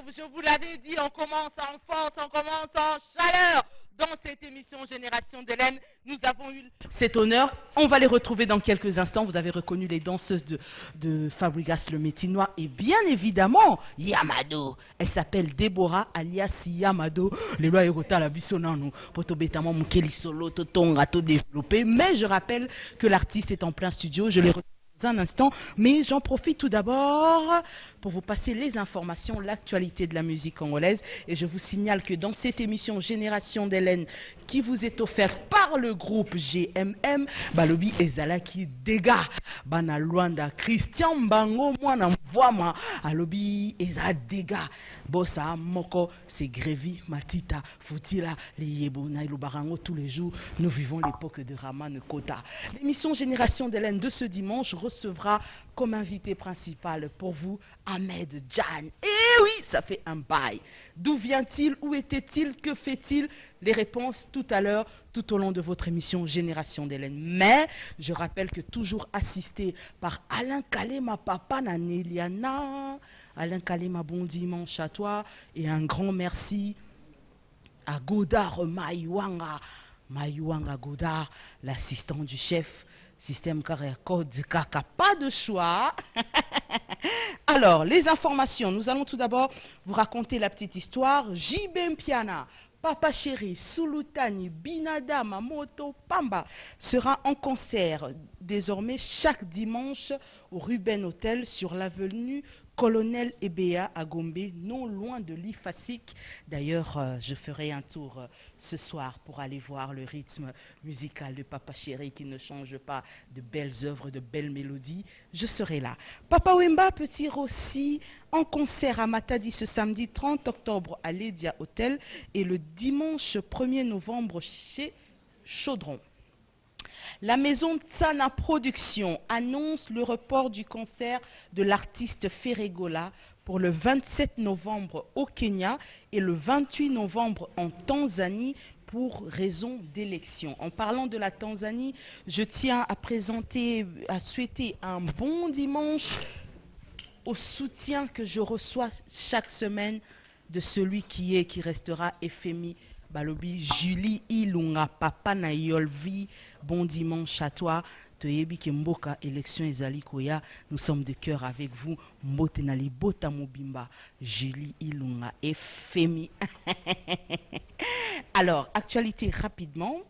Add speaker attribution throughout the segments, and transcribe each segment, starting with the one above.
Speaker 1: que je vous l'avais dit, on commence en force, on commence en chaleur. Dans cette émission Génération d'Hélène, nous avons eu cet honneur. On va les retrouver dans quelques instants. Vous avez reconnu les danseuses de Fabregas le Métinois et bien évidemment Yamado. Elle s'appelle Déborah alias Yamado. Les lois Erota la bisonano. Potobetamo Mukeli solo totonga to développé. Mais je rappelle que l'artiste est en plein studio. Je les retrouve un instant, mais j'en profite tout d'abord pour vous passer les informations, l'actualité de la musique congolaise. Et je vous signale que dans cette émission Génération d'Hélène, qui vous est offerte par le groupe GMM, Balobi Ezalaki Dega, Bana Luanda, Christian Bango, Mwana Mvwama, Alobi Eza Dega, Bossa Moko, c'est Grévi, Matita, Foutila, les Yebona et Barango tous les jours. Nous vivons l'époque de Raman Kota. L'émission Génération d'Hélène de ce dimanche recevra comme invité principal pour vous Ahmed Jan. Et oui, ça fait un bail. D'où vient-il? Où était-il? Que fait-il? Les réponses tout à l'heure, tout au long de votre émission Génération d'Hélène. Mais je rappelle que toujours assisté par Alain Kalema, papa Naneliana. Alain Kalema, bon dimanche à toi. Et un grand merci à Godard Maïwanga. Maïwanga Godard, l'assistant du chef. Système carrière code caca, pas de choix. Alors, les informations. Nous allons tout d'abord vous raconter la petite histoire. JB Mpiana, Papa Chéri, Sulutani, Binada, Mamoto, Pamba sera en concert désormais chaque dimanche au Ruben Hotel sur l'avenue Colonel Ebea à Gombe, non loin de l'IFASIC. D'ailleurs, je ferai un tour ce soir pour aller voir le rythme musical de Papa Chéri qui ne change pas, de belles œuvres, de belles mélodies. Je serai là. Papa Wemba Petit Rossi en concert à Matadi ce samedi 30 octobre à l'Edia Hotel et le dimanche 1er novembre chez Chaudron. La maison Tsana Production annonce le report du concert de l'artiste Ferregola pour le 27 novembre au Kenya et le 28 novembre en Tanzanie pour raison d'élection. En parlant de la Tanzanie, je tiens à souhaiter un bon dimanche au soutien que je reçois chaque semaine de celui qui restera FMI. Balobi Julie Ilunga Papa na Yolvi, bon dimanche à toi. Toyebi Kemboka élection ezali koya, nous sommes de cœur avec vous. Mbote nali bota mobimba Julie Ilunga FMI. Alors, actualité rapidement.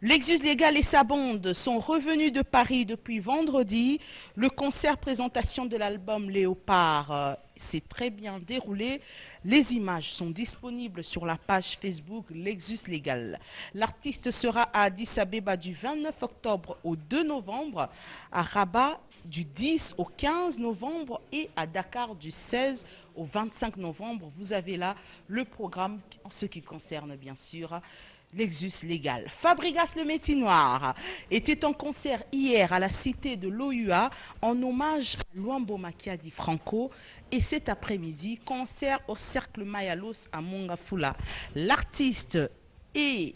Speaker 1: Lexus Légal et sa bande sont revenus de Paris depuis vendredi. Le concert présentation de l'album Léopard s'est très bien déroulé. Les images sont disponibles sur la page Facebook Lexus Légal. L'artiste sera à Addis Abeba du 29 octobre au 2 novembre, à Rabat du 10 au 15 novembre et à Dakar du 16 au 25 novembre. Vous avez là le programme en ce qui concerne bien sûr Lexus Légal. Fabregas le Métinoir était en concert hier à la cité de l'OUA en hommage à Luambo Makiadi Franco et cet après-midi, concert au Cercle Mayalos à Mongafula. L'artiste est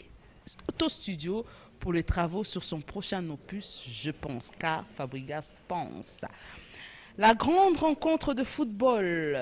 Speaker 1: au studio pour les travaux sur son prochain opus, je pense, car Fabregas pense. La grande rencontre de football,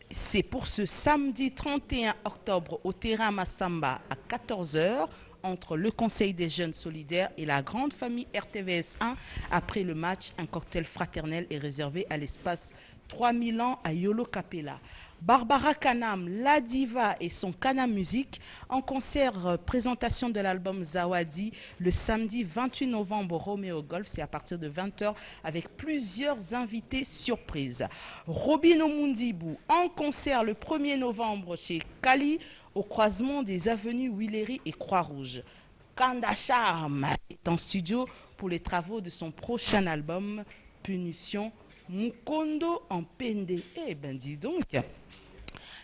Speaker 1: c'est pour ce samedi 31 octobre au terrain Massamba à 14 h entre le Conseil des jeunes solidaires et la grande famille RTVS 1. Après le match, un cocktail fraternel est réservé à l'espace 3000 ans à Yolo Capella. Barbara Kanam, la diva et son Kanam Music en concert présentation de l'album Zawadi le samedi 28 novembre au Romeo Golf, c'est à partir de 20 h avec plusieurs invités surprises. Robin Omundibou en concert le 1er novembre chez Kali au croisement des avenues Willery et Croix-Rouge. Kanda Charm est en studio pour les travaux de son prochain album Punition Mukondo en Pende. Eh ben dis donc.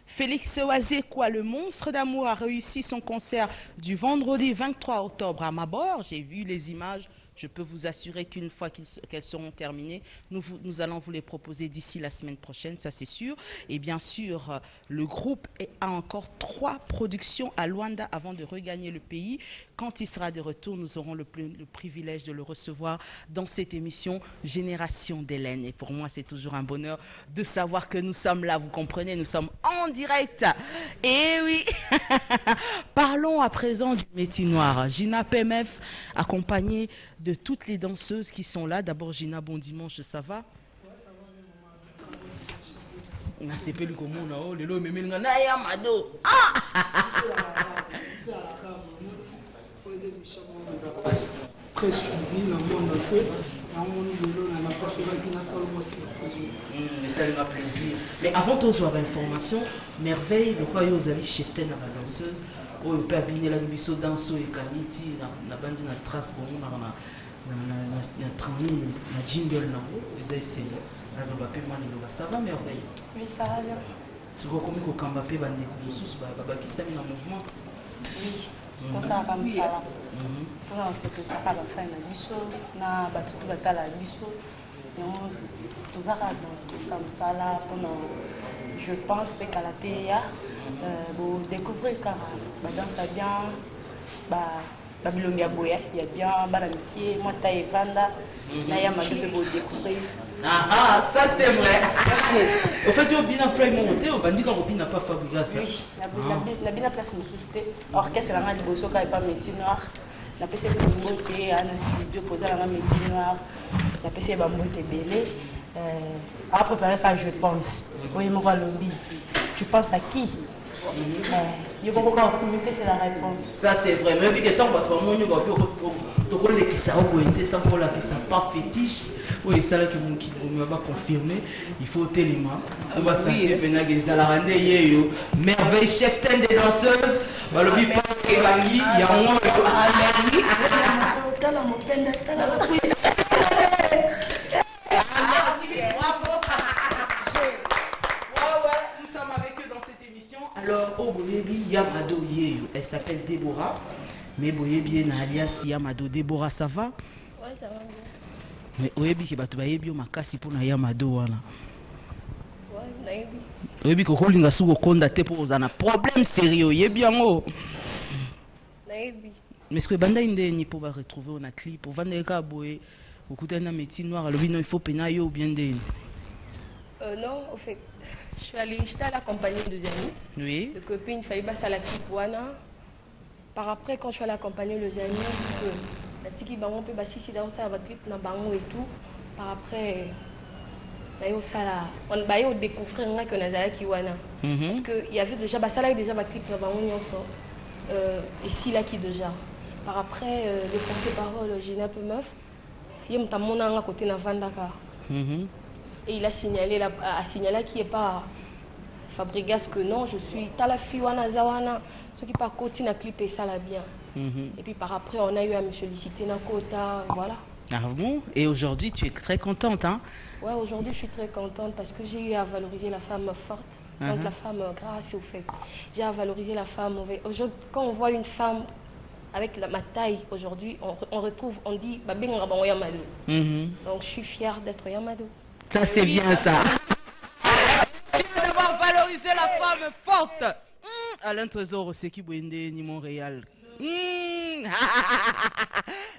Speaker 1: Félix Oazekwa, le monstre d'amour, a réussi son concert du vendredi 23 octobre à Mabor. J'ai vu les images Je peux vous assurer qu'une fois qu'elles seront terminées, nous allons vous les proposer d'ici la semaine prochaine, ça c'est sûr. Et bien sûr, le groupe a encore 3 productions à Luanda avant de regagner le pays. Quand il sera de retour, nous aurons le privilège de le recevoir dans cette émission Génération d'Hélène. Et pour moi, c'est toujours un bonheur de savoir que nous sommes là, vous comprenez, nous sommes en direct. Et oui, parlons à présent du Métis Noir. Gina PMF, accompagnée de toutes les danseuses qui sont là. D'abord, Gina, bon dimanche, ça va? C'est pas le commun, le lot, mais Yamado.
Speaker 2: Très suivi dans le monde entier.
Speaker 1: Ça me fait plaisir. Mais avant de avoir l'information, merveille, le roi Yosali cheftain à la danseuse, où il peut abîmer la biso danso et kaniti, la bande na trace bon na tremine, na jingle na haut, ils essayent. Alors le paiement il ça va merveille.
Speaker 3: Oui, ça va bien.
Speaker 1: Tu vois comment qu'on cambapé bande de sous baba qui s'aime dans le mouvement.
Speaker 3: Oui. Pour ça comme ça. Pour on sait que ça va faire na biso, na batutu batala biso. Et tout ça ça là pendant je pense que la TIA vous découvrez car dans ça bien Babylonia Boya, il y a bien Balamitié, moi taille Vanda, Naya Madou vous découvrir.
Speaker 1: Ah, ça c'est vrai. Au fait, tu as bien après monté, au bandit quand on n'a pas fabriqué ça.
Speaker 3: Oui, la bien place de société. Orchestre la main de Bosoka et pas Métis Noir. La PC de Bamboté, un studio posé la main Métis Noir. La PC Bamboté Belé. À préparer par je pense. Oui, moi lobby. Tu penses à qui? Il y a beaucoup de communauté, c'est la réponse.
Speaker 1: Ça c'est vrai. Mais vu que tant que tu as les qui savent sans pour la qui sont pas fétiche. Oui, c'est là que nous va confirmer. Il faut tellement. On va sentir que les Alarandais yeyo merveille chef des danseuses. Le bipa Evangi, il y a moi. Alors, au Boyebi, Yamado Yeyo, elle s'appelle Déborah, mais Boyebi est alias Yamado. Déborah, ça va?
Speaker 4: Oui, ça va bien.
Speaker 1: Mais Boyebi qui va te bailler bio makasi pour na Yamado wana.
Speaker 4: Oui, naïbi.
Speaker 1: Boyebi ko holinga suko konda te pour un problème sérieux, yebi yango.
Speaker 4: Naïbi.
Speaker 1: Mais ce que banda inde ni pour retrouver on a clip pour vendre ka boye, okuta na Métis Noir, le bino il faut penayo ou bien de.
Speaker 4: Non, au fait, j'étais à la compagnie de amis.
Speaker 1: Oui.
Speaker 4: Le copine, il fallait passer à la clip wana. Par après, quand je suis allée accompagner les amis, la tiki bango peut passer ici dans ça, va clip na bango et tout. Par après, on va découvrir que Nazala qui wana. Parce que il y avait déjà, ça là déjà ma clip na bango ici là qui déjà. Par après, le porte-parole Gina PMF, il y a mon côté na Vandaka. Et il a signalé qu'il n'est pas Fabregas que non, je suis Talafiwana Zawana, ce qui par côté n'a clippé ça là bien. Et puis par après, on a eu à me solliciter na quota, voilà.
Speaker 1: Ah bon? Et aujourd'hui, tu es très contente, hein?
Speaker 4: Ouais, aujourd'hui, je suis très contente parce que j'ai eu à valoriser la femme forte, donc la femme grâce au fait. J'ai à valoriser la femme. Quand on voit une femme avec ma taille aujourd'hui, on retrouve, on dit, Yamado. Donc je suis fière d'être Yamado.
Speaker 1: Ça, c'est bien ça. Tu vas devoir valoriser la femme forte. Alain Trésor, c'est qui ni Montréal.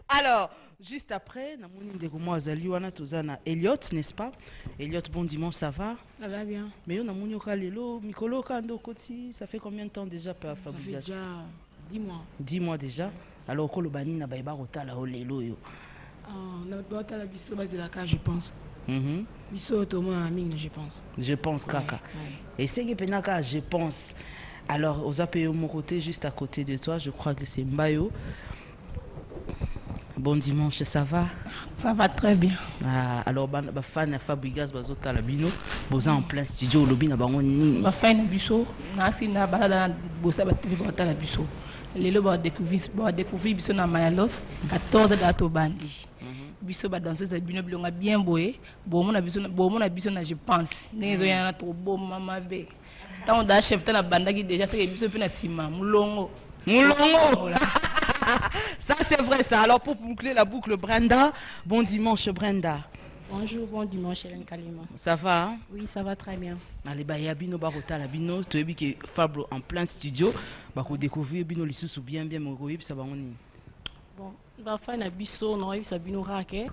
Speaker 1: Alors, juste après, Elliot, n'est-ce pas? Elliot, bon dimanche, ça va?
Speaker 5: Ça va bien.
Speaker 1: Mais on a Mikolo Kando Koti, ça fait combien de temps déjà, Père Fabrigas?
Speaker 5: Ça fait déjà 10 mois. 10
Speaker 1: mois déjà. Alors, Kolobani n'a pas rotala au lelo yo.
Speaker 5: On a pas la biso de la cage, je pense. Biso Thomas Amine, je pense.
Speaker 1: Je pense, Kaka. Et c'est que Penaka, je pense. Alors, aux APO, mon côté, juste à côté de toi, je crois que c'est Mbayo. Bon dimanche, ça va?
Speaker 5: Ça va très bien.
Speaker 1: Alors, fan Fabrigas bazota la bino, boza en plein studio, lobby na bango ni.
Speaker 5: Ba fan biso, na sina balada bosa ba TV bota la biso. Lelo ba découvrir biso na Mayalos 14 dato bandi. Biso ba danseuse bino bilonga bien boye, bon na biso na je pense. Nezo yana to bo mama be. Tant da chef na banda qui déjà c'est biso pe na sima mulongo.
Speaker 1: Ça c'est c'est vrai ça. Alors pour boucler la boucle, Brenda, bon dimanche Brenda.
Speaker 3: Bonjour, bon dimanche, Hélène Kalima.
Speaker 1: Ça va hein?
Speaker 3: Oui, ça va très bien.
Speaker 1: Allez, bah, il y a Bino Barota, la Bino, tu as vu que Fablo en plein studio, bah, qu'on découvre Bino Lissous bien, bien, mais ça va on y.
Speaker 3: Bon, bah, fin na biso, non, ça Bino rake.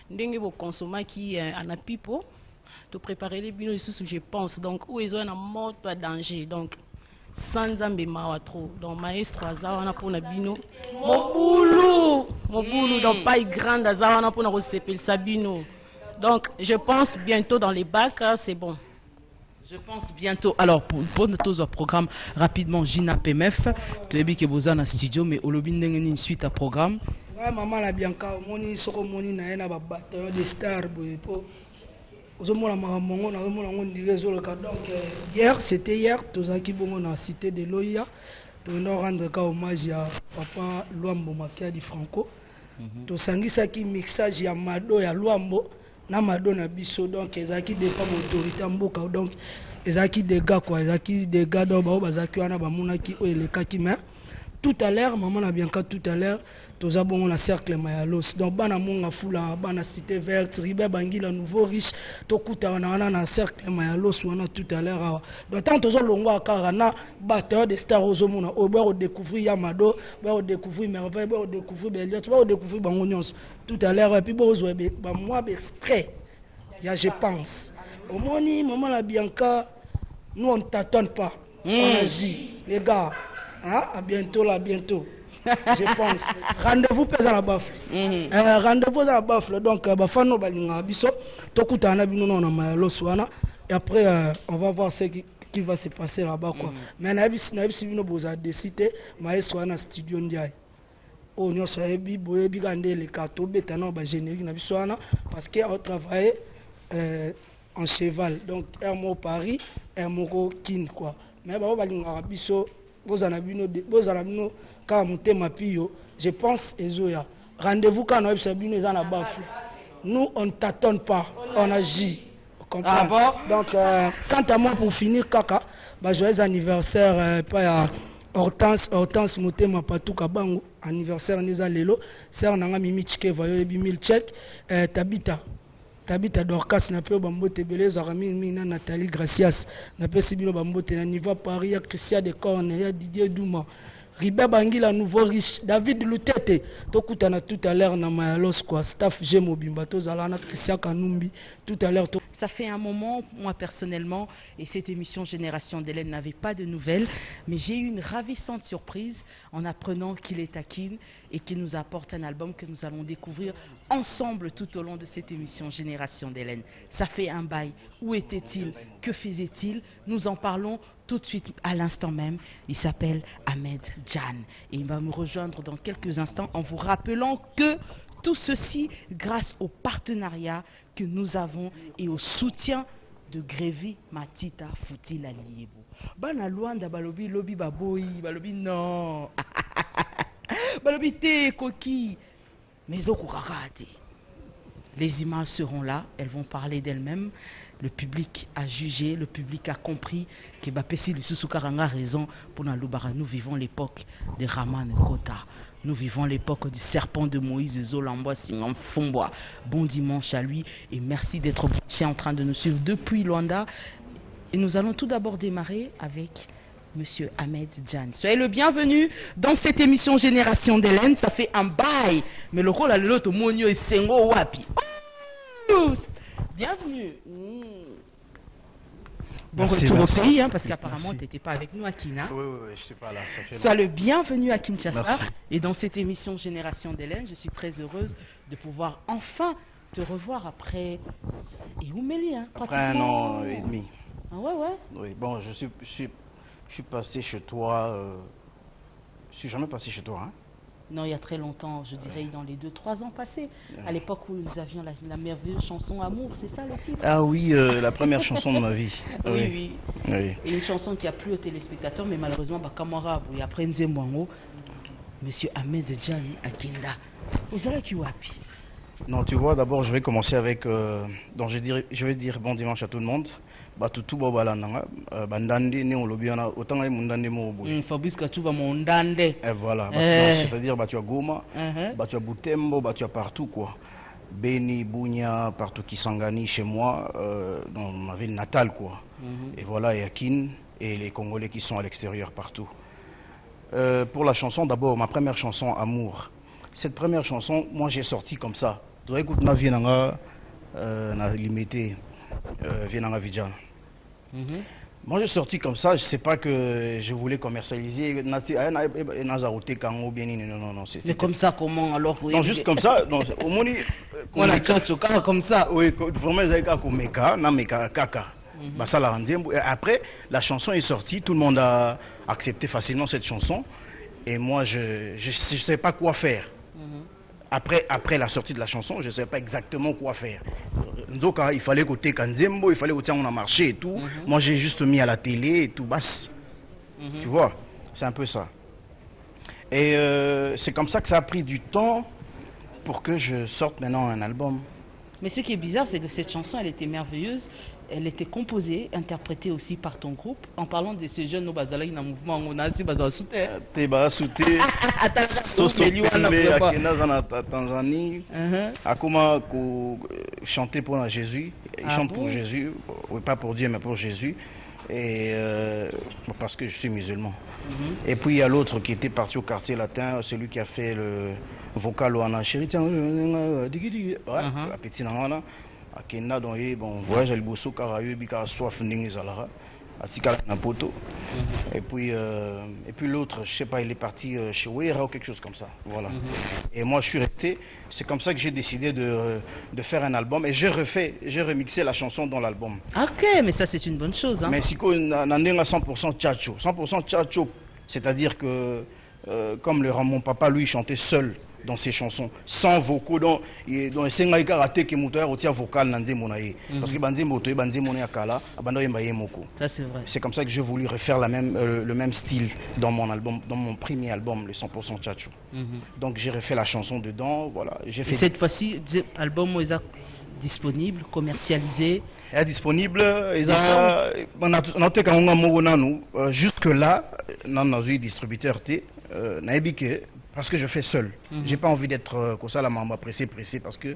Speaker 3: Ndenge bo consommer qui en a pipo, de préparer les Bino Lissous, je pense. Donc, où ils ont un mort, pas danger. Donc, sans ambema trop. Donc, maestro Azawana pour na Bino. Mon boulot, donc pas grande Azawana pour na receper Sabino. Donc, je pense bientôt dans les bacs, c'est bon.
Speaker 1: Je pense bientôt. Alors, pour notre programme, rapidement, Gina PMF, tu as vu que vous êtes dans le studio, mais au lobby, une suite à programme.
Speaker 2: Ouais, maman la Bianca, moni soko moni na ena ba bataillon de stars boy po. Ozomona mamongo na mona ngondi réseau ka donc hier c'était hier tozaki bongo na cité de Loya. To no rendre ka hommage à papa Luambo Makia di Franco. To sangisaki mixage ya Mado ya Luambo na Mado na biso donc ezaki dépend autorité mboka donc ezaki des gars quoi, ezaki des gars donc bazaki wana ba monaki o elekaki mais tout à l'heure, maman a bien qu'à tout à l'heure, tous abonnés au cercle Mayalos. Donc, bana monga fula, bana cité verte, Ribé Bangui, le nouveau riche, tokuta on a un cercle Mayalos, on a tout à l'heure. Donc, tant tous longo à Karana, batteur des stars aux hommes, au découvrir Yamado, au découvrir Merveille, au découvrir Béliot, au découvrir Bangonions. Tout à l'heure, et puis bon, moi, extrait, je pense. Au moni, maman la Bianca, nous on ne tâtonne pas, on agit, les gars. Hein? À bientôt, là, bientôt. Je pense. Rendez-vous à la baffle. Rendez-vous à la baffle. Donc, Bafano Balinga Biso, Tokutana Bino na Mayalo Swana. Et après, on va voir ce qui va se passer là-bas. Mais Nabis Bino Boza décidé, Maestro na studio Ndiaye. Oh, nous sommes Boye Bigande, les cartes, Betano, générique Nabiswana, parce qu'on travaille en cheval. Donc, Hermo Paris, Hermo Kin, quoi. Mais Balinga Biso. Je pense Ezoya. Rendez-vous quand on a la bafle. Nous, on ne tâtonne pas, on agit. Ah bon? Donc, quant à moi, pour finir, Kaka, joyeux anniversaire, Hortense Motema Patou Kabango, anniversaire Neza Lelo, sœur Nanga Mimi Chike, Vayo Ebi Tchèque, Tabita Dorcas n'a pas bambote belé Zarami Mina Nathalie Gracias n'a pas sibino bambote na niveau Paris ya Christian de Corne ya Didier Douma Ribé Bangui la nouveau riche David Lutete tokutana tout à l'heure na Mayalos quoi staff Gemobimba tozalana Christian Kanumbi tout à l'heure.
Speaker 1: Ça fait un moment, moi personnellement, et cette émission Génération d'Hélène n'avait pas de nouvelles, mais j'ai eu une ravissante surprise en apprenant qu'il est à Kin et qu'il nous apporte un album que nous allons découvrir ensemble tout au long de cette émission Génération d'Hélène. Ça fait un bail. Où était-il? Que faisait-il? Nous en parlons tout de suite à l'instant même. Il s'appelle Ahmed Jan et il va me rejoindre dans quelques instants en vous rappelant que tout ceci grâce au partenariat que nous avons et au soutien de Grévi Matita Foutila Liebo. Bana Luanda balobi lobi baboy balobi non. Balobi te koki. Mais okurakati. Les images seront là, elles vont parler d'elles-mêmes. Le public a jugé, le public a compris que Bapesi le Susukaranga a raison pour Nalubara. Nous vivons l'époque de Raman Kota. Nous vivons l'époque du serpent de Moïse Zolamboa Singan Fomboa. Bon dimanche à lui et merci d'être en train de nous suivre depuis Luanda. Et nous allons tout d'abord démarrer avec Monsieur Ahmed Jan. Soyez le bienvenu dans cette émission Génération d'Hélène. Ça fait un bail. Mais le rôle à l'autre, Monio et Sengo Wapi. Bienvenue. Bon merci, retour au pays, hein, parce qu'apparemment, tu n'étais pas avec nous à Kina.
Speaker 6: Oui, je ne suis pas là.
Speaker 1: Sois le bienvenu à Kinshasa. Merci. Et dans cette émission Génération d'Hélène, je suis très heureuse de pouvoir enfin te revoir après... Et Oumeli, hein,
Speaker 6: pratiquement... Après un an et demi.
Speaker 1: Ah ouais.
Speaker 6: Oui, bon, je suis passé chez toi... Je ne suis jamais passé chez toi, hein.
Speaker 1: Non, il y a très longtemps, je dirais dans les 2-3 ans passés, à l'époque où nous avions la merveilleuse chanson Amour, c'est ça le titre?
Speaker 6: Ah oui, la première chanson de ma vie.
Speaker 1: Oui. Et une chanson qui a plu aux téléspectateurs, mais malheureusement, Bakamara, et après Nzemwango, Monsieur Ahmed Jan Akinda. Vous allez qui wapi?
Speaker 6: Non, tu vois, d'abord, je vais commencer avec... donc, je vais dire bon dimanche à tout le monde. batutu babalandanga bandande ne olobi wana autant ngai mondande mo boye
Speaker 1: Fabrice Katuva mondande.
Speaker 6: et voilà c'est-à-dire batu ya Goma batu ya Butembo batu ya partout quoi, Beni, Bunia, partout Kisangani chez moi dans ma ville natale quoi. Et voilà Yakin et les Congolais qui sont à l'extérieur partout. Pour la chanson, d'abord ma première chanson Amour. Cette première chanson, moi j'ai sorti comme ça. Tu dois écouter ma vie na limité Vienanga Vidjan. Moi j'ai sorti comme ça, je sais pas que je voulais commercialiser non.
Speaker 1: Mais comme ça comment alors?
Speaker 6: Non, juste comme ça, non, au moins
Speaker 1: on a tchatchoka comme ça.
Speaker 6: Oui, vraiment ils avaient comme meka, na meka kaka. Ça la rendait. Après la chanson est sortie, tout le monde a accepté facilement cette chanson et moi je sais pas quoi faire. Après la sortie de la chanson, je ne savais pas exactement quoi faire. Nzoka, il fallait côté Kanzembo, il fallait côté on a marché et tout. Moi, j'ai juste mis à la télé et tout, basse. Tu vois, c'est un peu ça. Et c'est comme ça que ça a pris du temps pour que je sorte maintenant un album.
Speaker 1: Mais ce qui est bizarre, c'est que cette chanson, elle était merveilleuse. Elle était composée, interprétée aussi par ton groupe. En parlant de ces jeunes, nous avons un mouvement, on a aussi besoin de soutien.
Speaker 6: Tanzanie, à comment chanter pour Jésus. Ils chantent pour Jésus, oui, pas pour Dieu, mais pour Jésus. Et parce que je suis musulman. Et puis il y a l'autre qui était parti au quartier latin, celui qui a fait le vocal au Anachiri. Akenda donc bon voyage à Liboso Karayu bika soif ndingi zalara atikala na poto et puis l'autre je sais pas il est parti chez Wera ou quelque chose comme ça voilà. Et moi je suis resté, c'est comme ça que j'ai décidé de faire un album et j'ai remixé la chanson dans l'album.
Speaker 1: OK, mais ça c'est une bonne chose hein.
Speaker 6: Mais siko nandenga 100% tchatcho, 100% tchatcho, c'est-à-dire que comme mon papa lui chantait seul dans ses chansons, sans vocaux, dans les karaté qui moteur au vocal parce que
Speaker 1: ça c'est vrai.
Speaker 6: C'est comme ça que j'ai voulu refaire le même style dans mon album, dans mon premier album, le 100% Tchatcho. Donc j'ai refait la chanson dedans, voilà. J'ai fait.
Speaker 1: Et cette fois-ci, l'album est disponible, commercialisé.
Speaker 6: Est disponible, jusque là, non, distributeur parce que je fais seul. J'ai pas envie d'être comme ça la maman pressé parce que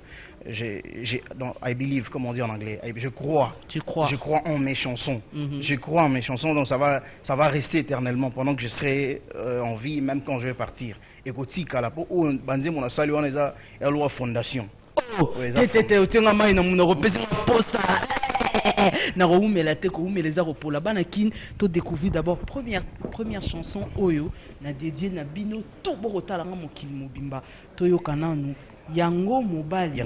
Speaker 6: I believe, comme on dit en anglais. Je crois.
Speaker 1: Tu crois.
Speaker 6: Je crois en mes chansons. Je crois en mes chansons, donc ça va rester éternellement pendant que je serai en vie, même quand je vais partir. Et côté Kalapo, où Banzé mon salut on a la fondation.
Speaker 1: Oh, t'étais au tien main na mon repèse pour ça. Na roumela te ko umeleza ko pour la banakin to découvrir d'abord première chanson oyo na dédié na bino to borotala nga mokili mobimba to yo kananu yango mobali